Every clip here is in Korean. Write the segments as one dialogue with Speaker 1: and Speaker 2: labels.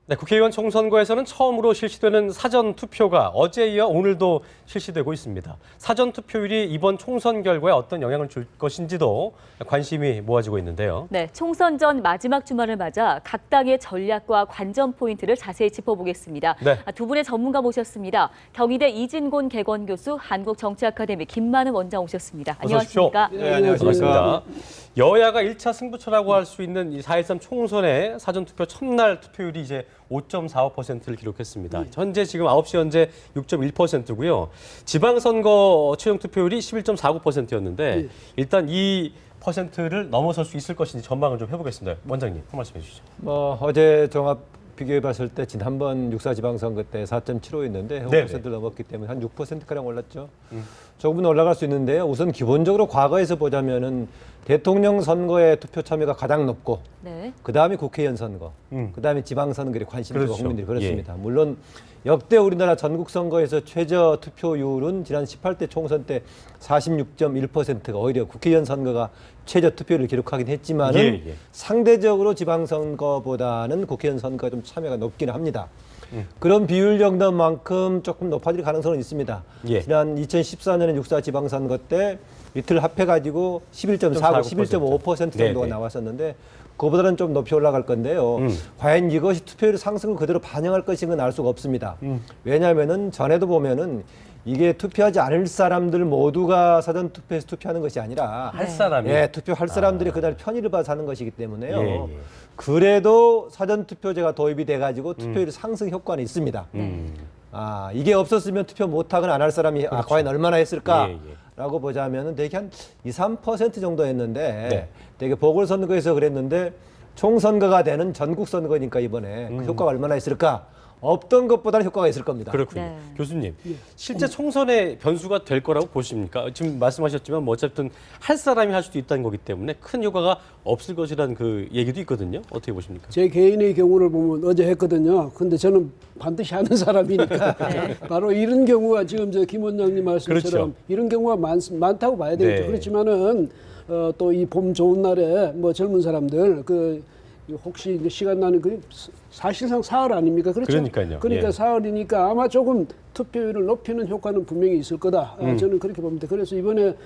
Speaker 1: 네, 국회의원 총선거에서는 처음으로 실시되는 사전투표가 어제에 이어 오늘도 실시되고 있습니다. 사전투표율이 이번 총선 결과에 어떤 영향을 줄 것인지도 관심이 모아지고 있는데요.
Speaker 2: 네, 총선 전 마지막 주말을 맞아 각 당의 전략과 관전 포인트를 자세히 짚어보겠습니다.
Speaker 1: 네.
Speaker 2: 두 분의 전문가 모셨습니다. 경희대 이진곤 개건교수, 한국정치아카데미 김만은 원장 오셨습니다.
Speaker 1: 어서 오십시오.
Speaker 2: 안녕하십니까?
Speaker 3: 네, 안녕하십니까.
Speaker 1: 반갑습니다. 여야가 1차 승부처라고 할 수 있는 이 4.13 총선의 사전투표 첫날 투표율이 이제 5.45%를 기록했습니다. 현재 지금 9시 현재 6.1%고요. 지방선거 최종 투표율이 11.49%였는데 일단 이 퍼센트를 넘어설 수 있을 것인지 전망을 좀 해보겠습니다. 원장님, 한 말씀 해주시죠.
Speaker 3: 어제 종합 비교해봤을 때 지난번 6.4 지방선거 때 4.75였는데 5%를 넘었기 때문에 한 6%가량 올랐죠. 조금은 올라갈 수 있는데요. 우선 기본적으로 과거에서 보자면은 대통령 선거의 투표 참여가 가장 높고
Speaker 2: 네.
Speaker 3: 그다음에 국회의원 선거, 그다음에 지방선거에 관심이
Speaker 1: 그렇죠.
Speaker 3: 국민들이 그렇습니다. 물론 역대 우리나라 전국 선거에서 최저 투표율은 지난 18대 총선 때 46.1%가 오히려 국회의원 선거가 최저 투표율을 기록하긴 했지만은 상대적으로 지방선거보다는 국회의원 선거가 좀 참여가 높기는 합니다. 그런 비율 정도만큼 조금 높아질 가능성은 있습니다. 지난 2014년에 6.4 지방선거 때 이틀 합해가지고 11.49, 11.5% 정도가 나왔었는데 그보다는 좀 높이 올라갈 건데요. 과연 이것이 투표율 상승을 그대로 반영할 것인건 알 수가 없습니다. 왜냐하면은 전에도 보면은 이게 투표하지 않을 사람들 모두가 사전 투표에서 투표하는 것이 아니라
Speaker 1: 할 사람이?
Speaker 3: 투표할 사람들이 그날 편의를 봐서 하는 것이기 때문에요. 그래도 사전 투표제가 도입이 돼가지고 투표율 상승 효과는 있습니다. 이게 없었으면 투표 못하거나 안 할 사람이 과연 얼마나 했을까라고 보자면은 대개 한 2, 3% 정도 했는데 되게 보궐선거에서 그랬는데 총선거가 되는 전국 선거니까 이번에 그 효과가 얼마나 있을까? 없던 것보다는 효과가 있을 겁니다.
Speaker 1: 그렇군요.
Speaker 2: 네.
Speaker 1: 교수님, 실제 총선의 변수가 될 거라고 보십니까? 지금 말씀하셨지만 뭐 어쨌든 할 사람이 할 수도 있다는 거기 때문에 큰 효과가 없을 것이라는 그 얘기도 있거든요. 어떻게 보십니까?
Speaker 4: 제 개인의 경우를 보면 어제 했거든요. 근데 저는 반드시 하는 사람이니까 바로 이런 경우가 지금 김 원장님 말씀처럼 이런 경우가 많다고 봐야 되겠죠. 그렇지만은 또 이 봄 좋은 날에 뭐 젊은 사람들 혹시 이제 시간 나는 사실상 사흘 아닙니까? 그렇죠?
Speaker 1: 그러니까요.
Speaker 4: 그러니까 사흘이니까 아마 조금 투표율을 높이는 효과는 분명히 있을 거다. 저는 그렇게 봅니다. 그래서 이번에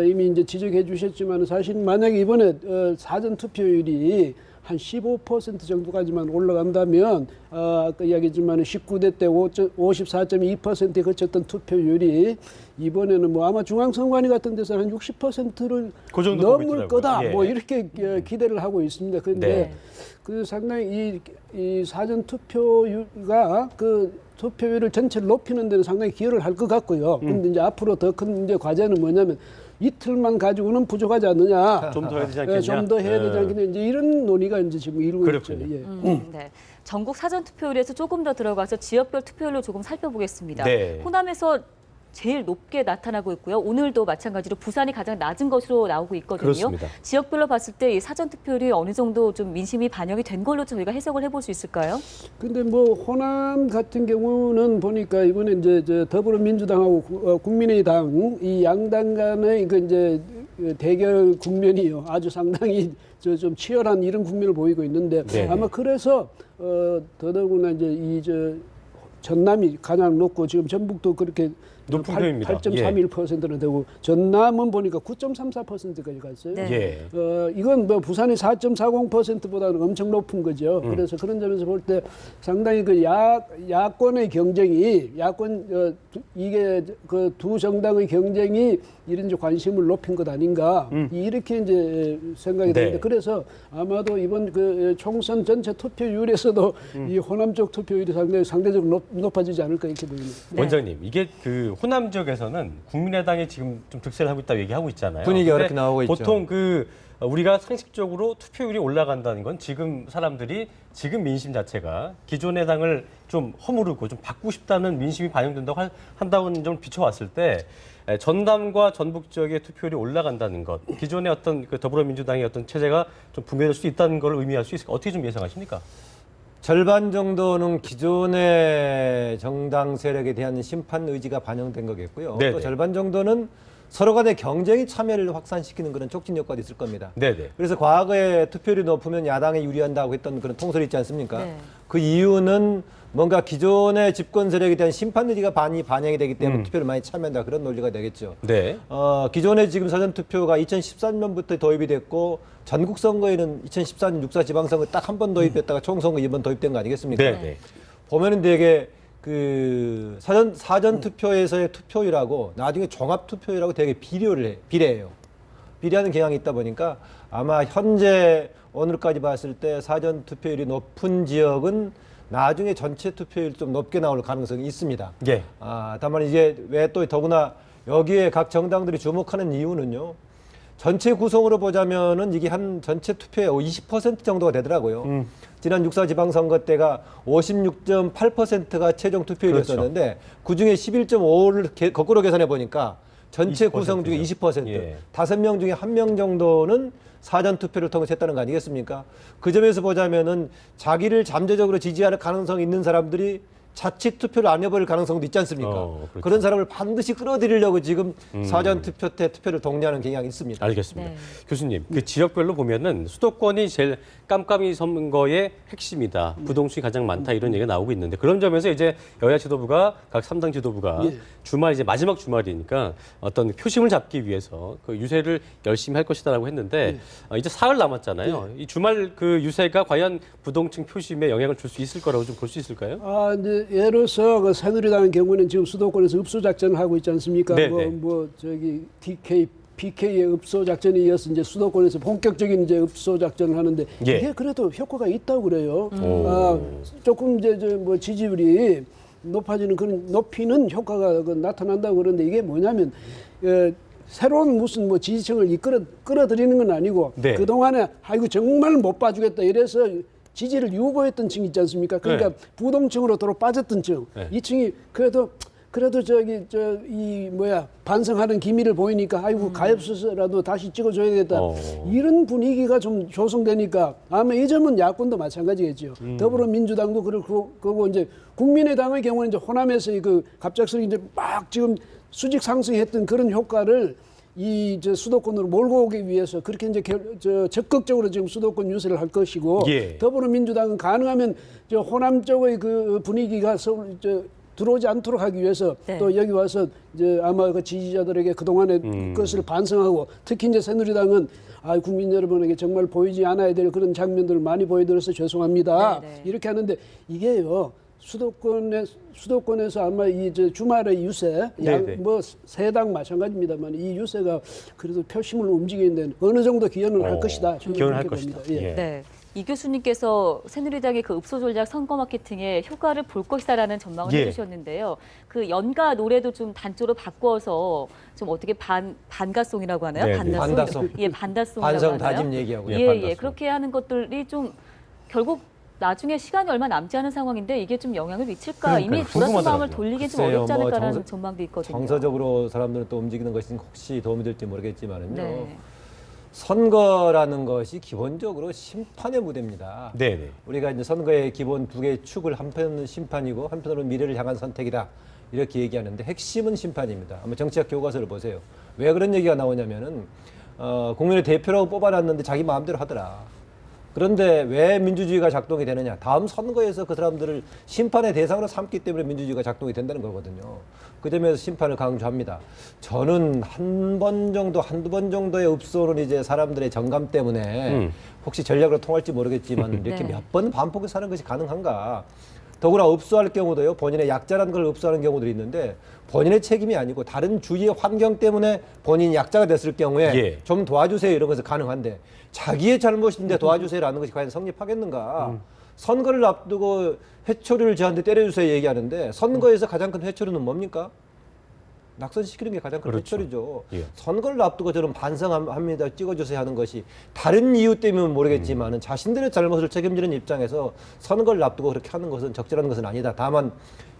Speaker 4: 이미 이제 지적해 주셨지만 사실 만약에 이번에 사전 투표율이 한 15% 정도까지만 올라간다면 아까 이야기했지만 19대 때 54.2%에 그쳤던 투표율이 이번에는 뭐 아마 중앙선관위 같은 데서 한 60%를
Speaker 1: 그 정도
Speaker 4: 넘을 거다. 뭐 이렇게 기대를 하고 있습니다. 그런데 그 상당히 이 사전 투표가 그 투표율을 전체를 높이는 데는 상당히 기여를 할 것 같고요. 근데 이제 앞으로 더 큰 이제 과제는 뭐냐면 이틀만 가지고는 부족하지 않느냐.
Speaker 1: 좀 더 해야 되지 않겠냐.
Speaker 4: 좀 더 해야 되지 않겠냐. 이제 이런 논의가 이제 지금 이루고 있죠.
Speaker 2: 네. 전국 사전 투표율에서 조금 더 들어가서 지역별 투표율로 조금 살펴보겠습니다.
Speaker 1: 네.
Speaker 2: 호남에서 제일 높게 나타나고 있고요. 오늘도 마찬가지로 부산이 가장 낮은 것으로 나오고 있거든요.
Speaker 1: 그렇습니다.
Speaker 2: 지역별로 봤을 때 이 사전 투표율이 어느 정도 좀 민심이 반영이 된 걸로 저희가 해석을 해볼 수 있을까요?
Speaker 4: 근데 뭐 호남 같은 경우는 보니까 이번에 이제 더불어민주당하고 국민의당 이 양당 간의 그 이제 대결 국면이요. 아주 상당히 좀 치열한 이런 국면을 보이고 있는데 아마 그래서 더더구나 이제 전남이 가장 높고 지금 전북도 그렇게
Speaker 1: 높은 편입니다.
Speaker 4: 8.31%나 되고 전남은 보니까 9.34%까지 갔어요. 이건 뭐 부산이 4.40%보다는 엄청 높은 거죠. 그래서 그런 점에서 볼 때 상당히 그 야권의 경쟁이 이게 그 두 정당의 경쟁이 이런 이제 관심을 높인 것 아닌가 이렇게 이제 생각이 되는데 그래서 아마도 이번 그 총선 전체 투표율에서도 이 호남 쪽 투표율이 상대적으로 높아지지 않을까 이렇게 보입니다.
Speaker 1: 원장님, 이게 그 호남 지역에서는 국민의당이 지금 좀 득세를 하고 있다고 얘기하고 있잖아요.
Speaker 3: 분위기가 이렇게 나오고 있죠.
Speaker 1: 보통 우리가 상식적으로 투표율이 올라간다는 건 지금 사람들이 지금 민심 자체가 기존의 당을 좀 허무르고 좀 바꾸고 싶다는 민심이 반영된다고 한다고는 좀 비춰왔을 때 전남과 전북 지역의 투표율이 올라간다는 것, 기존의 어떤 그 더불어민주당의 어떤 체제가 좀 붕괴될 수 있다는 걸 의미할 수 있을까? 어떻게 좀 예상하십니까?
Speaker 3: 절반 정도는 기존의 정당 세력에 대한 심판 의지가 반영된 거겠고요. 또 절반 정도는 서로 간의 경쟁이 참여를 확산시키는 그런 촉진 효과도 있을 겁니다.
Speaker 1: 네네.
Speaker 3: 그래서 과거에 투표율이 높으면 야당에 유리한다고 했던 그런 통설이 있지 않습니까?
Speaker 2: 네.
Speaker 3: 그 이유는 뭔가 기존의 집권 세력에 대한 심판 의지가 많이 반영이 되기 때문에 투표를 많이 참여한다 그런 논리가 되겠죠.
Speaker 1: 네.
Speaker 3: 기존에 지금 사전투표가 2013년부터 도입이 됐고 전국 선거에는 2014년 6.4 지방선거 딱 한 번 도입됐다가 총선거 이번 도입된 거 아니겠습니까?
Speaker 1: 네.
Speaker 3: 보면은 되게 그 사전 투표에서의 투표율하고 나중에 종합 투표율하고 되게 비례해요. 비례하는 경향이 있다 보니까 아마 현재 오늘까지 봤을 때 사전 투표율이 높은 지역은 나중에 전체 투표율 좀 높게 나올 가능성이 있습니다.
Speaker 1: 예.
Speaker 3: 다만 이제 왜 또 더구나 여기에 각 정당들이 주목하는 이유는요. 전체 구성으로 보자면은 이게 한 전체 투표의 20% 정도가 되더라고요. 지난 6.4 지방선거 때가 56.8%가 최종 투표율이었었는데
Speaker 1: 그렇죠.
Speaker 3: 그중에 11.5를 거꾸로 계산해 보니까 전체
Speaker 1: 20%죠.
Speaker 3: 구성 중에 20%,
Speaker 1: 예.
Speaker 3: 5명 중에 1명 정도는 사전 투표를 통해서 했다는 거 아니겠습니까? 그 점에서 보자면은 자기를 잠재적으로 지지할 가능성이 있는 사람들이 자칫 투표를 안 해버릴 가능성도 있지 않습니까?
Speaker 1: 그렇죠.
Speaker 3: 그런 사람을 반드시 끌어들이려고 지금 사전 투표 때 투표를 독려하는 경향이 있습니다.
Speaker 1: 알겠습니다.
Speaker 2: 네.
Speaker 1: 교수님, 그 지역별로 보면은 수도권이 제일 깜깜이 선거의 핵심이다. 부동층이 가장 많다 이런 얘기가 나오고 있는데 그런 점에서 이제 여야 지도부가 각 3당 지도부가
Speaker 4: 예.
Speaker 1: 주말 이제 마지막 주말이니까 어떤 표심을 잡기 위해서 그 유세를 열심히 할 것이다라고 했는데 이제 사흘 남았잖아요. 이 주말 그 유세가 과연 부동층 표심에 영향을 줄 수 있을 거라고 좀 볼 수 있을까요?
Speaker 4: 이제 예로서 그 새누리당 경우는 지금 수도권에서 읍소 작전을 하고 있지 않습니까?
Speaker 1: 네네.
Speaker 4: 저기 PK의 읍소 작전에 이어서 이제 수도권에서 본격적인 이제 읍소 작전을 하는데
Speaker 1: 예.
Speaker 4: 이게 그래도 효과가 있다고 그래요.
Speaker 1: 오.
Speaker 4: 조금 이제 뭐 지지율이 높아지는 그런 높이는 효과가 나타난다고 그러는데 이게 뭐냐면 새로운 무슨 뭐 지지층을 끌어들이는 건 아니고
Speaker 1: 네.
Speaker 4: 그 동안에 아이고 정말 못 봐주겠다 이래서 지지를 유보했던 층 있지 않습니까? 그러니까
Speaker 1: 네.
Speaker 4: 부동층으로 도로 빠졌던 층.
Speaker 1: 네.
Speaker 4: 이 층이 그래도 반성하는 기미를 보이니까 아이고 가엾어서라도 다시 찍어줘야겠다. 이런 분위기가 좀 조성되니까 아마 이 점은 야권도 마찬가지겠죠. 더불어민주당도 그렇고 이제 국민의당의 경우는 이제 호남에서 그 갑작스레 이제 막 지금 수직 상승했던 그런 효과를 수도권으로 몰고 오기 위해서 그렇게 이제 적극적으로 지금 수도권 유세를 할 것이고
Speaker 1: 예.
Speaker 4: 더불어민주당은 가능하면 호남 쪽의 그 분위기가 들어오지 않도록 하기 위해서
Speaker 2: 네.
Speaker 4: 또 여기 와서 이제 아마 그 지지자들에게 그동안의 것을 반성하고 특히 이제 새누리당은 국민 여러분에게 정말 보이지 않아야 될 그런 장면들을 많이 보여드려서 죄송합니다.
Speaker 2: 네, 네.
Speaker 4: 이렇게 하는데 이게요. 수도권에서 아마 주말의 유세,
Speaker 1: 네네.
Speaker 4: 뭐 세 당 마찬가지입니다만 이 유세가 그래도 표심을 움직이는 데 어느 정도 기여는 할 것이다. 저는
Speaker 1: 기여는 할
Speaker 4: 그렇게
Speaker 1: 것이다.
Speaker 4: 봅니다. 예.
Speaker 1: 예.
Speaker 2: 네. 이 교수님께서 새누리당의 그 읍소 전략 선거 마케팅에 효과를 볼 것이다라는 전망을
Speaker 1: 예.
Speaker 2: 해주셨는데요. 그 연가 노래도 좀 단조로 바꿔서 좀 어떻게 반가송이라고 하나요?
Speaker 1: 네네.
Speaker 3: 반다송.
Speaker 2: 예, 반다송이라고
Speaker 3: 반성
Speaker 2: 하나요?
Speaker 3: 다짐 얘기하고.
Speaker 1: 예,
Speaker 2: 예,
Speaker 1: 반다송.
Speaker 2: 예. 그렇게 하는 것들이 좀 결국 나중에 시간이 얼마 남지 않은 상황인데 이게 좀 영향을 미칠까? 이미 돌아선
Speaker 1: 궁금하더라고요.
Speaker 2: 마음을 돌리기 좀
Speaker 3: 글쎄요,
Speaker 2: 어렵지
Speaker 3: 뭐
Speaker 2: 않을까라는 전망도 있거든요.
Speaker 3: 정서적으로 사람들은 또 움직이는 것이 혹시 도움이 될지 모르겠지만은요.
Speaker 2: 네.
Speaker 3: 선거라는 것이 기본적으로 심판의 무대입니다.
Speaker 1: 네네.
Speaker 3: 우리가 이제 선거의 기본 두 개의 축을 한편은 심판이고 한편으로는 미래를 향한 선택이다. 이렇게 얘기하는데 핵심은 심판입니다. 한번 정치학 교과서를 보세요. 왜 그런 얘기가 나오냐면은 국민의 대표라고 뽑아놨는데 자기 마음대로 하더라. 그런데 왜 민주주의가 작동이 되느냐? 다음 선거에서 그 사람들을 심판의 대상으로 삼기 때문에 민주주의가 작동이 된다는 거거든요. 그 점에서 심판을 강조합니다. 저는 한두 번 정도의 읍소는 이제 사람들의 정감 때문에 혹시 전략으로 통할지 모르겠지만 이렇게
Speaker 2: 네.
Speaker 3: 몇 번 반복해서 하는 것이 가능한가? 더구나 읍소할 경우도요. 본인의 약자라는 걸 읍소하는 경우들이 있는데 본인의 책임이 아니고 다른 주위의 환경 때문에 본인이 약자가 됐을 경우에
Speaker 1: 예.
Speaker 3: 좀 도와주세요 이런 것은 가능한데 자기의 잘못인데 도와주세요라는 것이 과연 성립하겠는가? 선거를 앞두고 회초리를 저한테 때려주세요 얘기하는데 선거에서 가장 큰 회초리는 뭡니까? 낙선시키는 게 가장 큰
Speaker 1: 그렇죠.
Speaker 3: 회초리죠.
Speaker 1: 예.
Speaker 3: 선거를 앞두고 저는 반성합니다. 찍어주세요 하는 것이 다른 이유 때문에 모르겠지만은 자신들의 잘못을 책임지는 입장에서 선거를 앞두고 그렇게 하는 것은 적절한 것은 아니다. 다만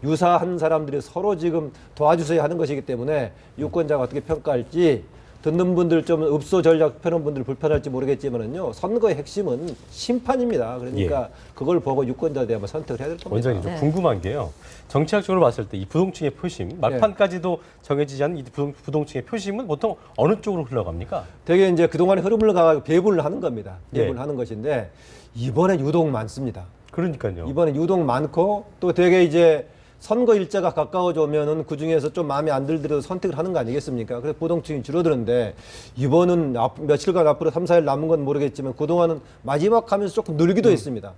Speaker 3: 유사한 사람들이 서로 지금 도와주세요 하는 것이기 때문에 유권자가 어떻게 평가할지 듣는 분들 좀 읍소 전략 펴는 분들 불편할지 모르겠지만은요. 선거의 핵심은 심판입니다. 그러니까 그걸 보고 유권자들이 아마 선택을 해야 될 겁니다.
Speaker 1: 원장님 좀 궁금한 게요. 정치학적으로 봤을 때 이 부동층의 표심, 막판까지도 정해지지 않은 이 부동층의 표심은 보통 어느 쪽으로 흘러갑니까?
Speaker 3: 되게 이제 그동안의 흐름을 가지고 배분을 하는 겁니다. 배분을 하는 것인데 이번에 유독 많습니다.
Speaker 1: 그러니까요.
Speaker 3: 이번에 유독 많고 또 되게 이제 선거 일자가 가까워져 오면은 그 중에서 좀 마음에 안 들더라도 선택을 하는 거 아니겠습니까? 그래서 부동층이 줄어드는데 이번은 며칠간 앞으로 3, 4일 남은 건 모르겠지만 그동안은 마지막 하면서 조금 늘기도 했습니다.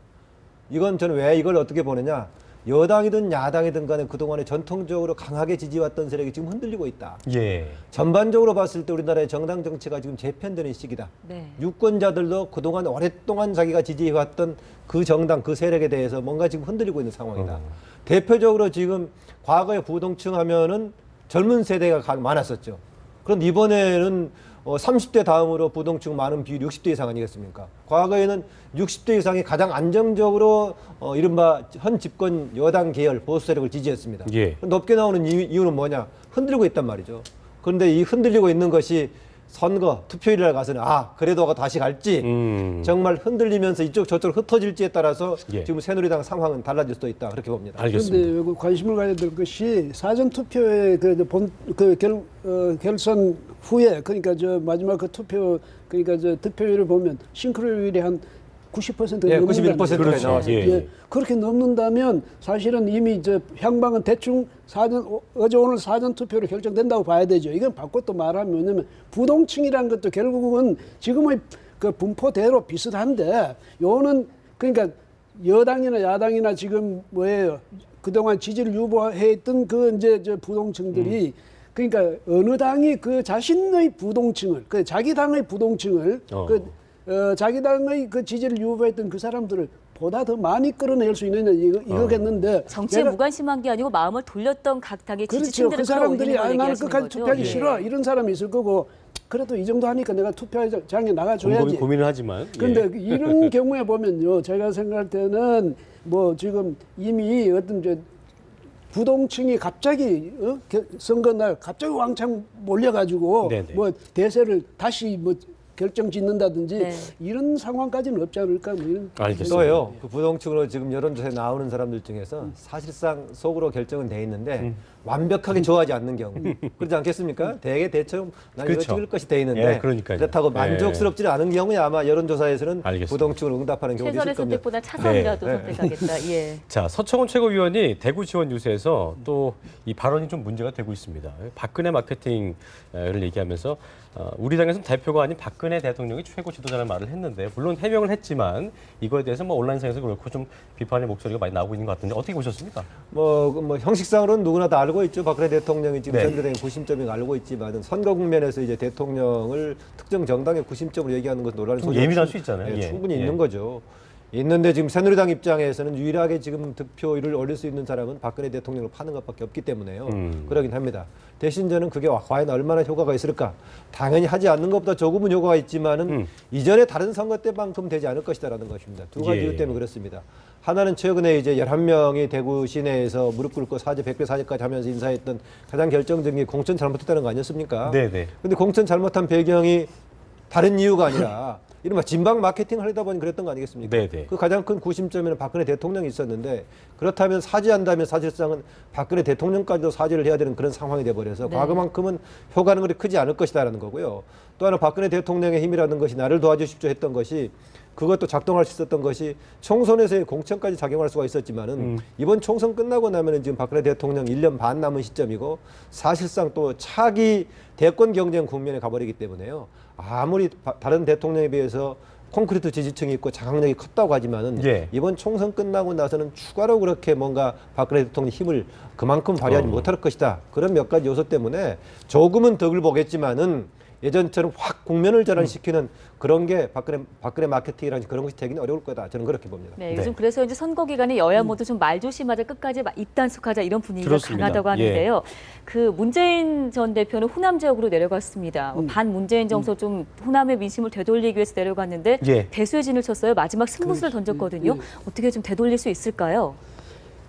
Speaker 3: 이건 저는 왜 이걸 어떻게 보느냐. 여당이든 야당이든 간에 그동안에 전통적으로 강하게 지지해왔던 세력이 지금 흔들리고 있다.
Speaker 1: 예.
Speaker 3: 전반적으로 봤을 때 우리나라의 정당 정치가 지금 재편되는 시기다.
Speaker 2: 네.
Speaker 3: 유권자들도 그동안 오랫동안 자기가 지지해왔던 그 정당, 그 세력에 대해서 뭔가 지금 흔들리고 있는 상황이다. 대표적으로 지금 과거에 부동층 하면은 젊은 세대가 많았었죠. 그런데 이번에는 30대 다음으로 부동층 많은 비율이 60대 이상 아니겠습니까? 과거에는 60대 이상이 가장 안정적으로 이른바 현 집권 여당 계열 보수 세력을 지지했습니다.
Speaker 1: 예.
Speaker 3: 높게 나오는 이유는 뭐냐? 흔들리고 있단 말이죠. 그런데 이 흔들리고 있는 것이 선거 투표일날 가서는 그래도 다시 갈지 정말 흔들리면서 이쪽 저쪽 흩어질지에 따라서 지금 새누리당 상황은 달라질 수도 있다 그렇게 봅니다.
Speaker 1: 알겠습니다.
Speaker 4: 그런데 관심을 가져야 될 것이 사전 투표의 결선 후에 그러니까 저 마지막 그 투표 그러니까 저 득표율을 보면 싱크로율이 한 90%가
Speaker 3: 예,
Speaker 4: 넘는다는
Speaker 3: 91%가
Speaker 1: 그렇죠.
Speaker 3: 나왔어요.
Speaker 1: 예.
Speaker 4: 그렇게 넘는다면 사실은 이미 저 향방은 대충 어제 오늘 사전 투표로 결정된다고 봐야 되죠. 이건 바꿔 또 말하면 뭐냐면 부동층이라는 것도 결국은 지금의 그 분포대로 비슷한데 요는 그러니까 여당이나 야당이나 지금 뭐예요? 그동안 지지를 유보했던 그 이제 저 부동층들이 그러니까 어느 당이 그 자신의 부동층을 그 자기 당의 부동층을 자기 당의 그 지지를 유보했던 그 사람들을 보다 더 많이 끌어낼 수 있느냐 이거겠는데
Speaker 2: 정치에 무관심한 게 아니고 마음을 돌렸던 각 당의
Speaker 4: 그렇죠.
Speaker 2: 지지층들을
Speaker 4: 그 사람들이
Speaker 2: 끌어올리는 걸
Speaker 4: 나는
Speaker 2: 얘기하시는
Speaker 4: 끝까지
Speaker 2: 거죠?
Speaker 4: 투표하기
Speaker 2: 예.
Speaker 4: 싫어 이런 사람이 있을 거고 그래도 이 정도 하니까 내가 투표장에 나가줘야지.
Speaker 1: 곰곰이 고민을 하지만.
Speaker 4: 그런데 이런 경우에 보면요, 제가 생각할 때는 뭐 지금 이미 어떤 저 부동층이 갑자기 선거날 갑자기 왕창 몰려가지고
Speaker 1: 네네.
Speaker 4: 뭐 대세를 다시 뭐 결정짓는다든지
Speaker 2: 네.
Speaker 4: 이런 상황까지는 없지 않을까 뭐 이런.
Speaker 1: 알겠습니다.
Speaker 3: 또요. 그 부동층으로 지금 여론조사에 나오는 사람들 중에서 사실상 속으로 결정은 돼 있는데 완벽하게 좋아하지 않는 경우 그렇지 않겠습니까? 대개 대충 난 이거
Speaker 1: 그렇죠.
Speaker 3: 찍을 것이 돼 있는데
Speaker 1: 예, 그러니까요.
Speaker 3: 그렇다고 만족스럽지는 않은 경우에 아마 여론조사에서는
Speaker 1: 알겠습니다.
Speaker 3: 부동층으로 응답하는 경우가 있을
Speaker 2: 최선의
Speaker 3: 겁니다.
Speaker 2: 선택보다 차선이라도
Speaker 3: 네.
Speaker 2: 선택하겠다. 예.
Speaker 1: 자, 서청원 최고위원이 대구 지원 유세에서 또 이 발언이 좀 문제가 되고 있습니다. 박근혜 마케팅을 얘기하면서 우리 당에서는 대표가 아닌 박근혜 대통령이 최고 지도자라는 말을 했는데 물론 해명을 했지만 이거에 대해서 뭐 온라인상에서 그렇고 좀 비판의 목소리가 많이 나오고 있는 것 같은데 어떻게 보셨습니까?
Speaker 3: 뭐 형식상으로는 누구나 다 알고 있죠. 박근혜 대통령이 지금
Speaker 1: 네.
Speaker 3: 새누리당의 구심점인 거 알고 있지만 선거 국면에서 이제 대통령을 특정 정당의 구심점으로 얘기하는 것은 논란이
Speaker 1: 좀 예민할 수 있잖아요.
Speaker 3: 예,
Speaker 1: 예.
Speaker 3: 충분히
Speaker 1: 예.
Speaker 3: 있는 거죠. 있는데 지금 새누리당 입장에서는 유일하게 지금 득표율을 올릴 수 있는 사람은 박근혜 대통령을 파는 것밖에 없기 때문에요. 그러긴 합니다. 대신 저는 그게 과연 얼마나 효과가 있을까? 당연히 하지 않는 것보다 조금은 효과가 있지만은 이전에 다른 선거 때만큼 되지 않을 것이다라는 것입니다. 두 가지
Speaker 1: 예.
Speaker 3: 이유 때문에 그렇습니다. 하나는 최근에 이제 11명이 대구 시내에서 무릎 꿇고 사죄, 백배 사죄까지 하면서 인사했던 가장 결정적인 게 공천 잘못했다는 거 아니었습니까?
Speaker 1: 네네.
Speaker 3: 근데 공천 잘못한 배경이 다른 이유가 아니라 이른바 진방 마케팅 하려다 보니 그랬던 거 아니겠습니까?
Speaker 1: 네네.
Speaker 3: 그 가장 큰 구심점에는 박근혜 대통령이 있었는데 그렇다면 사죄한다면 사실상은 박근혜 대통령까지도 사죄를 해야 되는 그런 상황이 돼버려서
Speaker 2: 네.
Speaker 3: 과거만큼은 효과는 그리 크지 않을 것이다라는 거고요. 또 하나 박근혜 대통령의 힘이라는 것이 나를 도와주십시오 했던 것이 그것도 작동할 수 있었던 것이 총선에서의 공천까지 작용할 수가 있었지만은 이번 총선 끝나고 나면은 지금 박근혜 대통령 1년 반 남은 시점이고 사실상 또 차기 대권 경쟁 국면에 가버리기 때문에요. 아무리 다른 대통령에 비해서 콘크리트 지지층이 있고 장악력이 컸다고 하지만은
Speaker 1: 예.
Speaker 3: 이번 총선 끝나고 나서는 추가로 그렇게 뭔가 박근혜 대통령 힘을 그만큼 발휘하지 못할 것이다. 그런 몇 가지 요소 때문에 조금은 덕을 보겠지만은 예전처럼 확 국면을 전환시키는 그런 게 박근혜 마케팅이라든지 그런 것이 되기는 어려울 거다. 저는 그렇게 봅니다.
Speaker 2: 네, 요즘 그래서 이제 선거 기간에 여야 모두 좀 말 조심하자 끝까지 입단속하자 이런 분위기가
Speaker 1: 그렇습니다.
Speaker 2: 강하다고 하는데요. 그 문재인 전 대표는 호남 지역으로 내려갔습니다. 반 문재인 정서 좀 호남의 민심을 되돌리기 위해서 내려갔는데
Speaker 1: 예.
Speaker 2: 대수의 진을 쳤어요. 마지막 승부수를 던졌거든요. 어떻게 좀 되돌릴 수 있을까요?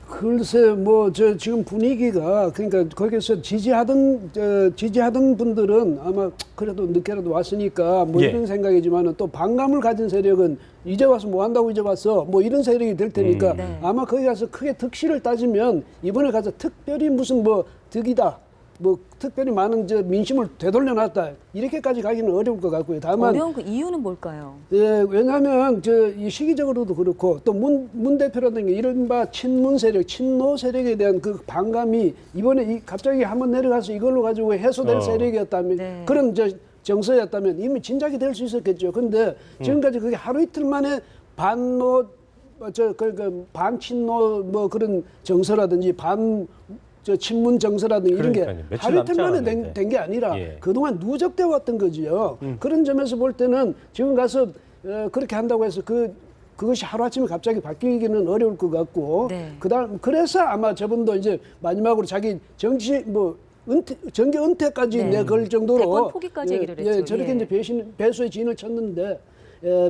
Speaker 4: 글쎄, 뭐, 지금 분위기가, 그러니까 거기서 지지하던 분들은 아마 그래도 늦게라도 왔으니까 뭐
Speaker 1: 예.
Speaker 4: 이런 생각이지만은 또 반감을 가진 세력은 이제 와서 뭐 한다고 이제 왔어. 뭐 이런 세력이 될 테니까
Speaker 2: 네.
Speaker 4: 아마 거기 가서 크게 득실을 따지면 이번에 가서 특별히 무슨 뭐 득이다. 뭐 특별히 많은 민심을 되돌려놨다. 이렇게까지 가기는 어려울 것 같고요. 다만
Speaker 2: 어려운 그 이유는 뭘까요?
Speaker 4: 예, 왜냐하면 이 시기적으로도 그렇고 또 문 대표라든가 이른바 친문 세력, 친노 세력에 대한 그 반감이 이번에 갑자기 한번 내려가서 이걸로 가지고 해소될 세력이었다면
Speaker 2: 네.
Speaker 4: 그런 정서였다면 이미 진작이 될 수 있었겠죠. 근데 지금까지 그게 하루 이틀 만에 반노 반친노 뭐 그런 정서라든지 친문 정서라든지 이런 게
Speaker 1: 그러니까요. 며칠
Speaker 4: 하루 이틀
Speaker 1: 남지
Speaker 4: 만에
Speaker 1: 않았는데.
Speaker 4: 된 게 아니라
Speaker 1: 예.
Speaker 4: 그동안 누적돼 왔던 거지요. 그런 점에서 볼 때는 지금 가서 그렇게 한다고 해서 그것이 하루아침에 갑자기 바뀌기는 어려울 것 같고
Speaker 2: 네.
Speaker 4: 그래서 아마 저분도 이제 마지막으로 자기 정치 정계 은퇴까지
Speaker 2: 네.
Speaker 4: 내걸 정도로
Speaker 2: 대권 포기까지 얘기를 했죠.
Speaker 4: 저렇게
Speaker 2: 예.
Speaker 4: 이제 배수의 지인을 쳤는데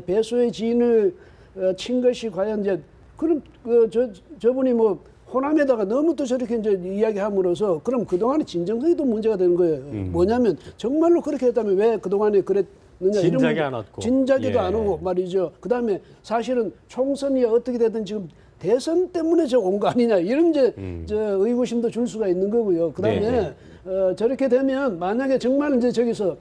Speaker 4: 배수의 지인을 친 것이 과연 이제 그럼 저분이 뭐 호남에다가 너무 또 저렇게 이제 이야기함으로써 그럼 그동안의 진정성이 또 문제가 되는 거예요. 뭐냐면 정말로 그렇게 했다면 왜 그동안에 그랬느냐
Speaker 1: 진작에 안 왔고.
Speaker 4: 진작에도
Speaker 1: 예.
Speaker 4: 안 오고 말이죠. 그다음에 사실은 총선이 어떻게 되든 지금 대선 때문에 온 거 아니냐 이런 의구심도 줄 수가 있는 거고요. 그다음에
Speaker 1: 네.
Speaker 4: 저렇게 되면 만약에 정말 이제 저기서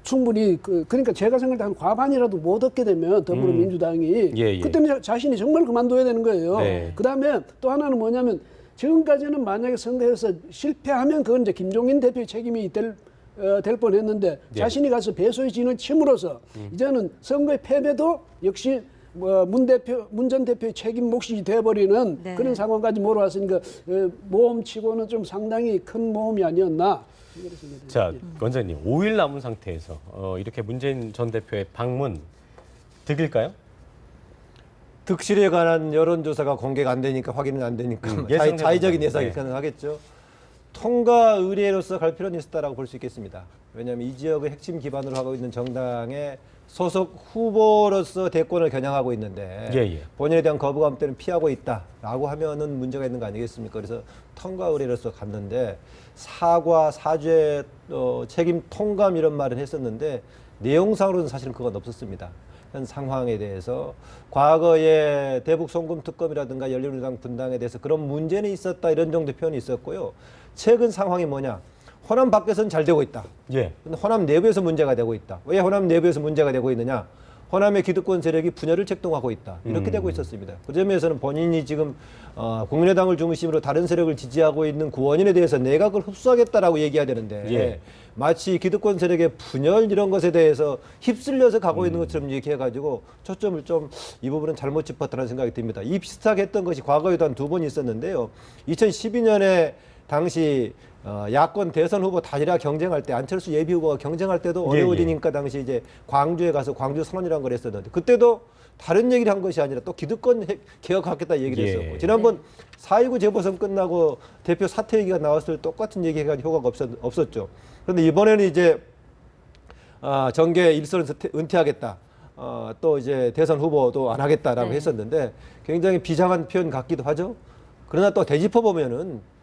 Speaker 4: 충분히 그러니까 제가 생각할 때 한 과반이라도 못 얻게 되면 더불어민주당이
Speaker 1: 예.
Speaker 4: 그때는 자신이 정말 그만둬야 되는 거예요.
Speaker 1: 네.
Speaker 4: 그다음에 또 하나는 뭐냐면 지금까지는 만약에 선거에서 실패하면 그건 이제 김종인 대표의 책임이 될 뻔했는데
Speaker 1: 네.
Speaker 4: 자신이 가서 배수의 진을 침으로써 이제는 선거의 패배도 역시 문 전 대표의 책임 몫이 돼버리는
Speaker 2: 네.
Speaker 4: 그런 상황까지 몰아왔으니까 모험치고는 좀 상당히 큰 모험이 아니었나.
Speaker 1: 자, 원장님, 5일 남은 상태에서 이렇게 문재인 전 대표의 방문 득일까요?
Speaker 3: 득실에 관한 여론조사가 공개가 안 되니까 확인은 안 되니까
Speaker 1: 예상해보면,
Speaker 3: 자의적인 예상이
Speaker 1: 네.
Speaker 3: 가능하겠죠. 통과 의뢰로서 갈 필요는 있었다라고 볼 수 있겠습니다. 왜냐하면 이 지역을 핵심 기반으로 하고 있는 정당의 소속 후보로서 대권을 겨냥하고 있는데
Speaker 1: 예.
Speaker 3: 본인에 대한 거부감 때문에 피하고 있다라고 하면은 문제가 있는 거 아니겠습니까? 그래서 통과 의뢰로서 갔는데 사과, 사죄, 책임 통감 이런 말은 했었는데 내용상으로는 사실은 그건 없었습니다. 현 상황에 대해서 과거에 대북 송금 특검이라든가 열린우리당 분당에 대해서 그런 문제는 있었다 이런 정도 표현이 있었고요. 최근 상황이 뭐냐? 호남 밖에서는 잘 되고 있다.
Speaker 1: 예.
Speaker 3: 근데 호남 내부에서 문제가 되고 있다. 왜 호남 내부에서 문제가 되고 있느냐? 호남의 기득권 세력이 분열을 책동하고 있다. 이렇게 되고 있었습니다. 그 점에서는 본인이 지금 국민의당을 중심으로 다른 세력을 지지하고 있는 구원인에 대해서 내각을 흡수하겠다라고 얘기해야 되는데
Speaker 1: 예.
Speaker 3: 마치 기득권 세력의 분열 이런 것에 대해서 휩쓸려서 가고 있는 것처럼 얘기해가지고 초점을 좀 이 부분은 잘못 짚었다는 생각이 듭니다. 이 비슷하게 했던 것이 과거에도 한 2번 있었는데요. 2012년에 당시 야권 대선 후보 단일화 경쟁할 때 안철수 예비 후보가 경쟁할 때도 어려워지니까 당시 이제 광주에 가서 광주 선언이라는 걸 했었는데 그때도 다른 얘기를 한 것이 아니라 또 기득권 개혁하겠다 얘기를 했었고 지난번 4.29 재보선 끝나고 대표 사퇴 얘기가 나왔을 때 똑같은 얘기 해가지고 효과가 없었죠. 그런데 이번에는 이제 정계 일선을 은퇴하겠다. 또 이제 대선 후보도 안 하겠다라고 했었는데 굉장히 비장한 표현 같기도 하죠. 그러나 또 되짚어 보면은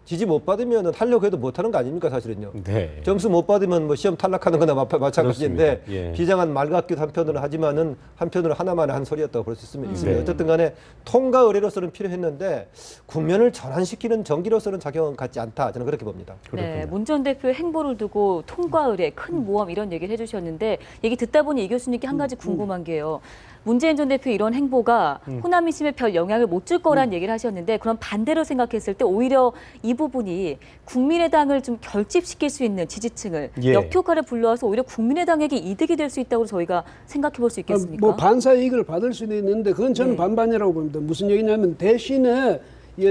Speaker 3: 지지 못 받으면 하려고 해도 못 하는 거 아닙니까, 사실은요.
Speaker 1: 네.
Speaker 3: 점수 못 받으면 뭐 시험 탈락하는 거나 마찬가지인데
Speaker 1: 예.
Speaker 3: 비장한 말 같기도 한편으로는 하지만은 한편으로 하나만의 한 소리였다고 볼 수 있습니다. 어쨌든 간에 통과 의뢰로서는 필요했는데 국면을 전환시키는 정기로서는 작용은 갖지 않다. 저는 그렇게 봅니다.
Speaker 2: 네, 문 전 대표의 행보를 두고 통과 의뢰, 큰 모험 이런 얘기를 해주셨는데 얘기 듣다 보니 이 교수님께 한 가지 궁금한 게요. 문재인 전 대표 이런 행보가 호남 민심에 별 영향을 못 줄 거란 얘기를 하셨는데 그럼 반대로 생각했을 때 오히려 이 부분이 국민의당을 좀 결집시킬 수 있는 지지층을 역효과를 불러와서 오히려 국민의당에게 이득이 될 수 있다고 저희가 생각해 볼 수 있겠습니까?
Speaker 4: 뭐 반사 이익을 받을 수도 있는데 그건 저는 반반이라고 봅니다. 무슨 얘기냐면 대신에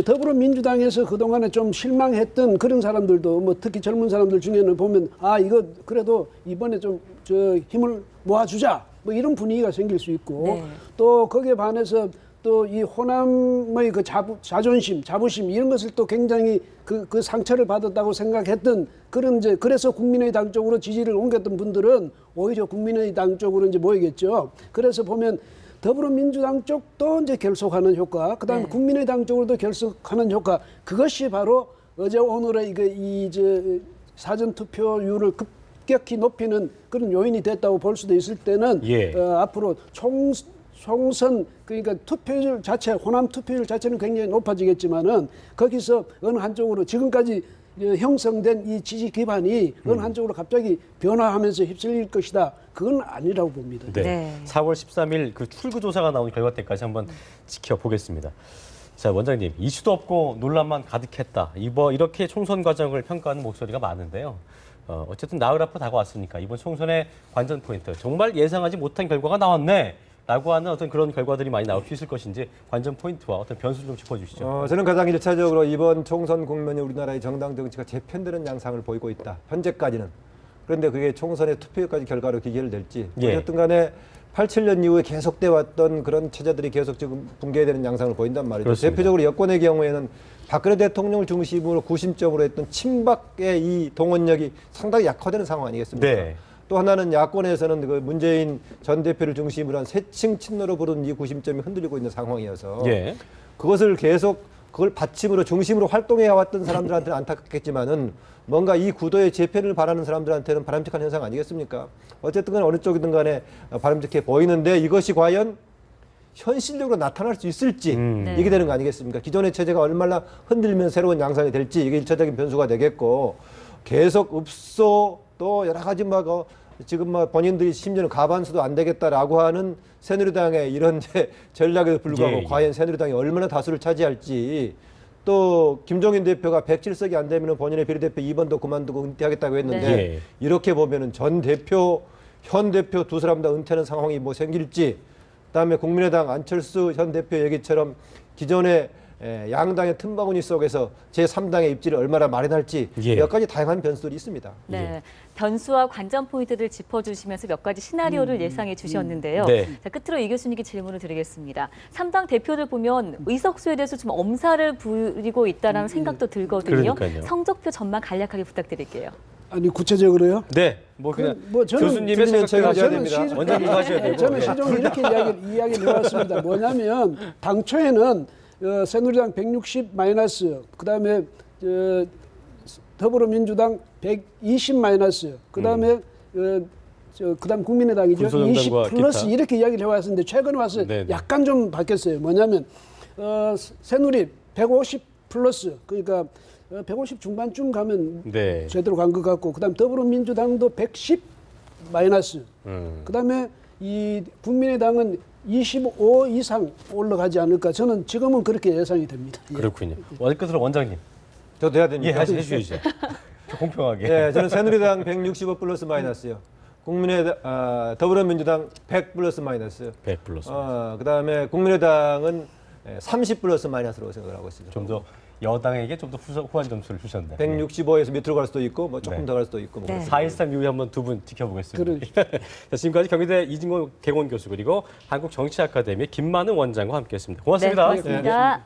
Speaker 4: 더불어민주당에서 그동안에 좀 실망했던 그런 사람들도 뭐 특히 젊은 사람들 중에는 보면 이거 그래도 이번에 좀 힘을 모아주자 뭐 이런 분위기가 생길 수 있고 또 거기에 반해서 또 이 호남의 그 자부심 이런 것을 또 굉장히 그 상처를 받았다고 생각했던 그런 그래서 국민의당 쪽으로 지지를 옮겼던 분들은 오히려 국민의당 쪽으로 이제 모이겠죠. 그래서 보면 더불어민주당 쪽도 이제 결속하는 효과, 그다음에
Speaker 2: 네.
Speaker 4: 국민의당 쪽으로도 결속하는 효과, 그것이 바로 어제 오늘의 사전 투표율을 급격히 높이는 그런 요인이 됐다고 볼 수도 있을 때는
Speaker 1: 예.
Speaker 4: 앞으로 총선 그러니까 투표율 자체 호남 투표율 자체는 굉장히 높아지겠지만은 거기서 어느 한쪽으로 지금까지 형성된 이 지지 기반이 어느 한쪽으로 갑자기 변화하면서 휩쓸릴 것이다. 그건 아니라고 봅니다.
Speaker 1: 네.
Speaker 2: 네.
Speaker 1: 4월 13일 그 출구 조사가 나온 결과 때까지 한번 지켜보겠습니다. 자, 원장님, 이슈도 없고 논란만 가득했다. 이렇게 총선 과정을 평가하는 목소리가 많은데요. 어쨌든 나흘 앞으로 다가왔으니까 이번 총선의 관전 포인트, 정말 예상하지 못한 결과가 나왔네. 라고 하는 어떤 그런 결과들이 많이 나올 수 있을 것인지 관전 포인트와 어떤 변수 좀 짚어주시죠.
Speaker 3: 저는 가장 1차적으로 이번 총선 국면이 우리나라의 정당 정치가 재편되는 양상을 보이고 있다. 현재까지는. 그런데 그게 총선의 투표까지 결과로 기결될지.
Speaker 1: 예.
Speaker 3: 어쨌든 간에 87년 이후에 계속돼 왔던 그런 체제들이 계속 지금 붕괴되는 양상을 보인단 말이죠.
Speaker 1: 그렇습니다.
Speaker 3: 대표적으로 여권의 경우에는 박근혜 대통령을 중심으로 구심점으로 했던 친박의 이 동원력이 상당히 약화되는 상황 아니겠습니까?
Speaker 1: 네.
Speaker 3: 또 하나는 야권에서는 그 문재인 전 대표를 중심으로 한 세층 친노로 부르는 이 구심점이 흔들리고 있는 상황이어서
Speaker 1: 예.
Speaker 3: 그것을 계속 그걸 받침으로 중심으로 활동해 왔던 사람들한테는 안타깝겠지만은 뭔가 이 구도의 재편을 바라는 사람들한테는 바람직한 현상 아니겠습니까? 어쨌든 간에 어느 쪽이든 간에 바람직해 보이는데 이것이 과연 현실적으로 나타날 수 있을지
Speaker 2: 네.
Speaker 3: 이게 되는 거 아니겠습니까? 기존의 체제가 얼마나 흔들면 새로운 양상이 될지 이게 일차적인 변수가 되겠고 계속 읍소 또 여러 가지 지금 본인들이 심지어는 가반수도 안 되겠다라고 하는 새누리당의 이런 전략에도 불구하고
Speaker 1: 예, 예.
Speaker 3: 과연 새누리당이 얼마나 다수를 차지할지 또 김종인 대표가 107석이 안 되면 본인의 비례대표 2번도 그만두고 은퇴하겠다고 했는데
Speaker 1: 네.
Speaker 3: 이렇게 보면은 전 대표, 현 대표 두 사람 다 은퇴하는 상황이 생길지 그다음에 국민의당 안철수 현 대표 얘기처럼 기존의 양당의 틈바구니 속에서 제3당의 입지를 얼마나 마련할지
Speaker 1: 예.
Speaker 3: 몇 가지 다양한 변수들이 있습니다.
Speaker 2: 네. 변수와 관전 포인트들 짚어주시면서 몇 가지 시나리오를 예상해 주셨는데요.
Speaker 1: 네.
Speaker 2: 자, 끝으로 이 교수님께 질문을 드리겠습니다. 3당 대표들 보면 의석수에 대해서 좀 엄살을 부리고 있다는 생각도 들거든요.
Speaker 1: 그러니까요.
Speaker 2: 성적표 전망 간략하게 부탁드릴게요.
Speaker 4: 아니 구체적으로요?
Speaker 1: 네. 뭐 그냥
Speaker 4: 저는
Speaker 1: 교수님의
Speaker 3: 들리면
Speaker 1: 생각대로
Speaker 3: 제가
Speaker 1: 하셔야 됩니다.
Speaker 3: 됩니다.
Speaker 1: 원장님 하셔야 되고.
Speaker 4: 저는
Speaker 1: 예.
Speaker 4: 시종 이렇게 이야기를 해왔습니다. 뭐냐면 당초에는 새누리당 160 마이너스, 그다음에 더불어민주당 120 마이너스, 그다음에 그다음 국민의당이죠. 20
Speaker 1: 군소정당과
Speaker 4: 플러스
Speaker 1: 기타.
Speaker 4: 이렇게 이야기를 해왔었는데 최근에 와서
Speaker 1: 네네.
Speaker 4: 약간 좀 바뀌었어요. 뭐냐면 새누리 150 플러스, 그러니까 150 중반쯤 가면
Speaker 1: 네.
Speaker 4: 제대로 간 것 같고, 그다음 더불어민주당도 110 마이너스, 그다음에 이 국민의당은 25 이상 올라가지 않을까. 저는 지금은 그렇게 예상이 됩니다. 예.
Speaker 1: 그렇군요. 끝으로 원장님.
Speaker 3: 저도 해야
Speaker 1: 예,
Speaker 3: 됩니까?
Speaker 1: 해주시죠. 공평하게.
Speaker 3: 네, 저는 새누리당 165 플러스 마이너스요. 더불어민주당 100 플러스 마이너스.
Speaker 1: 100 플러스.
Speaker 3: 그다음에 국민의당은 30 플러스 마이너스로 생각을 하고 있습니다.
Speaker 1: 좀 더 여당에게 좀 더 후한 점수를 주셨네.
Speaker 3: 165에서 밑으로 갈 수도 있고 조금
Speaker 1: 네.
Speaker 3: 더 갈 수도 있고.
Speaker 2: 네.
Speaker 1: 4.13 이후에 한번 두 분 지켜보겠습니다. 자, 지금까지 경희대 이진곤 개공 교수 그리고 한국정치아카데미 김만우 원장과 함께했습니다. 고맙습니다.
Speaker 2: 네, 고맙습니다.